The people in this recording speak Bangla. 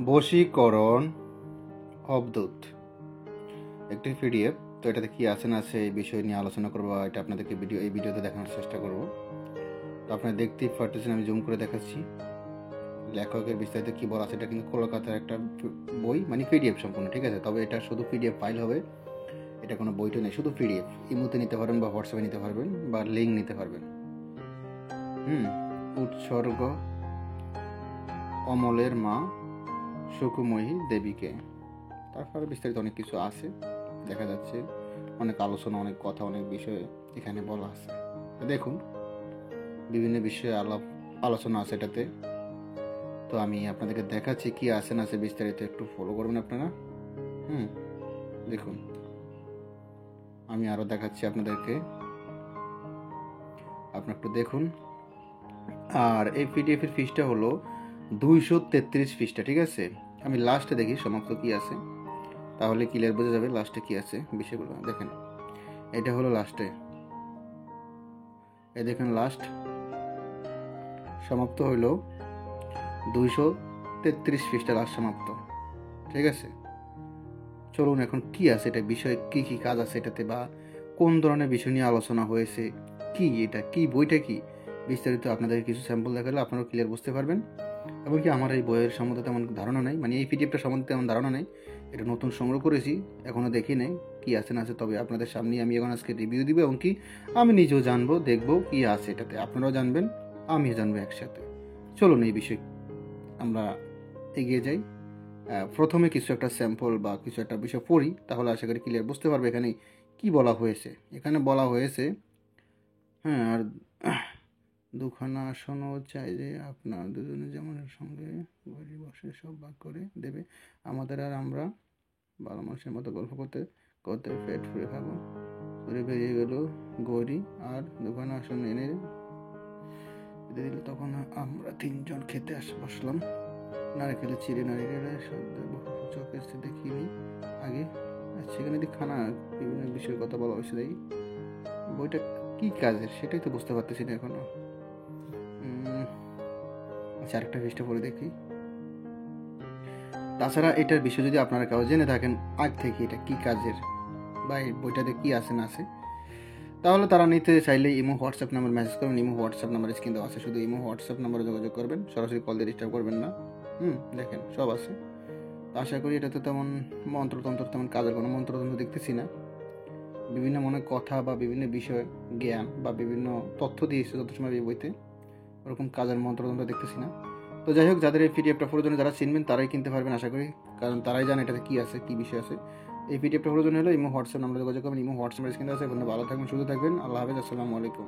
বশীকরণ অবদূত একটি পিডিএফ। তো এটাতে কি আছে না আছে এই বিষয় নিয়ে আলোচনা করবো, এটা আপনাদেরকে এই ভিডিওতে দেখানোর চেষ্টা করব। তো আপনারা দেখতেই পারতেছেন, আমি জুম করে দেখাচ্ছি লেখকের বিস্তারিত কি বলা আছে। এটা কিন্তু কলকাতার একটা বই, মানে পিডিএফ সম্পূর্ণ, ঠিক আছে। তবে এটা শুধু পিডিএফ ফাইল হবে, এটা কোনো বইটা নেই, শুধু পিডিএফ। ইমোতে নিতে পারবেন বা হোয়াটসঅ্যাপে নিতে পারবেন বা লিঙ্ক নিতে পারবেন। উৎসর্গ অমলের মা সুকুময়ী দেবীকে। তারপরে বিস্তারিত অনেক কিছু আছে, দেখা যাচ্ছে অনেক আলোচনা, অনেক কথা, অনেক বিষয়ে এখানে বলা আছে। দেখুন, বিভিন্ন বিষয়ে আলোচনা আছে এটাতে। তো আমি আপনাদেরকে দেখাচ্ছি কি আছে না আছে বিস্তারিত, একটু ফলো করবেন আপনারা। দেখুন, আমি আরো দেখাচ্ছি আপনাদেরকে, আপনারা একটু দেখুন। আর এই পিডিএফ এর ফিসটা হলো 233 পৃষ্ঠা, ঠিক আছে। আমি লাস্টে দেখি সমাপ্ত কি আছে, তাহলে ক্লিয়ার বোঝা যাবে লাস্টে কি আছে বিষয়গুলো। দেখেন, এটা হলো লাস্টে, এই দেখেন লাস্ট সমাপ্ত হইল 233 পৃষ্ঠা লাস্ট সমাপ্ত, ঠিক আছে। চলুন এখন কি আছে এটা বিষয়ে, কি কি কাজ আছে এটাতে, বা কোন ধরনের বিষয় নিয়ে আলোচনা হয়েছে, কি এটা কি বইটা কি বিস্তারিত আপনাদের কিছু স্যাম্পল দেখালে আপনারাও ক্লিয়ার বুঝতে পারবেন। এবং কি আমার এই বইয়ের সম্বন্ধে তেমন ধারণা নেই, মানে এই পিডিএফটা সম্বন্ধে তেমন ধারণা নেই, এটা নতুন সংগ্রহ করেছি, এখনও দেখি নেই কি আছে না আছে। তবে আপনাদের সামনে আমি এখন আজকে রিভিউ দিব, এবং কি আমি নিজেও জানবো, দেখবো কি আছে এটাতে, আপনারাও জানবেন আমিও জানবো একসাথে। চলুন এই বিষয়ে আমরা এগিয়ে যাই। প্রথমে কিছু একটা স্যাম্পল বা কিছু একটা বিষয় পড়ি, তাহলে আশা করি ক্লিয়ার বুঝতে পারবে এখানে কি বলা হয়েছে। এখানে বলা হয়েছে, আর দুখানা আসনও চাইলে আপনার দুজনে যেমন সঙ্গে বসে সব ভাগ করে দেবে আমাদের, আর আমরা ভালো মানুষের মতো গল্প করতে করতে পেট ফুলে খাবো। ঘুরে বেরিয়ে গেল গৌরী, আর দুখানা আসন এনে দিল। তখন আমরা তিনজন খেতে বসলাম। নারকেলের চিড়ে, নারকেলের চোখের দেখিনি আগে। সেখানে খানা বিভিন্ন বিষয়ের কথা বলা হয়েছে। তাই বইটা কি কাজের সেটাই তো বুঝতে পারতেছি না এখনো। আচ্ছা, আরেকটা পৃষ্ঠা পড়ে দেখি। তাছাড়া এটার বিষয় যদি আপনারা কেউ জেনে থাকেন আগ থেকে এটা কি কাজের বা এই বইটাতে কি আছে না আছে, তাহলে তারা নিতে চাইলে ইমো হোয়াটসঅ্যাপ নাম্বার মেসেজ করবেন। ইমো হোয়াটসঅ্যাপ নাম্বার স্ক্রিন দেওয়া আছে, শুধু ইমো হোয়াটসঅ্যাপ নাম্বারে যোগাযোগ করবেন, সরাসরি কল দিয়ে ডিস্টার্ব করবেন না। দেখেন সব আছে। আশা করি এটাতে তেমন মন্ত্রতন্ত্র, তেমন কাজের কোনো মন্ত্রতন্ত্র দেখতেছি না। বিভিন্ন মনে কথা বা বিভিন্ন বিষয় জ্ঞান বা বিভিন্ন তথ্য দিয়েছে যত সময় এই বইতে, ওরকম কাজের মন্ত্রতন্ত্র দেখতেছি না। তো যাই হোক, যাদের এই পিডিএফটা প্রয়োজনে যারা চিনবেন তারাই কিনতে পারবেন আশা করি, কারণ তারাই জানে এটাতে কি আছে, কি বিষয় আছে। এই পিডিএফটা প্রয়োজন হলো ইমো হোয়াটসঅ্যাপ নাম্বারে যোগাযোগ করবেন। ইমো হোয়াটসঅ্যাপ স্ক্রিনে আছে। ভালো থাকবেন, সুস্থ থাকবেন। আল্লাহ হাফেজ, আসসালামু আলাইকুম।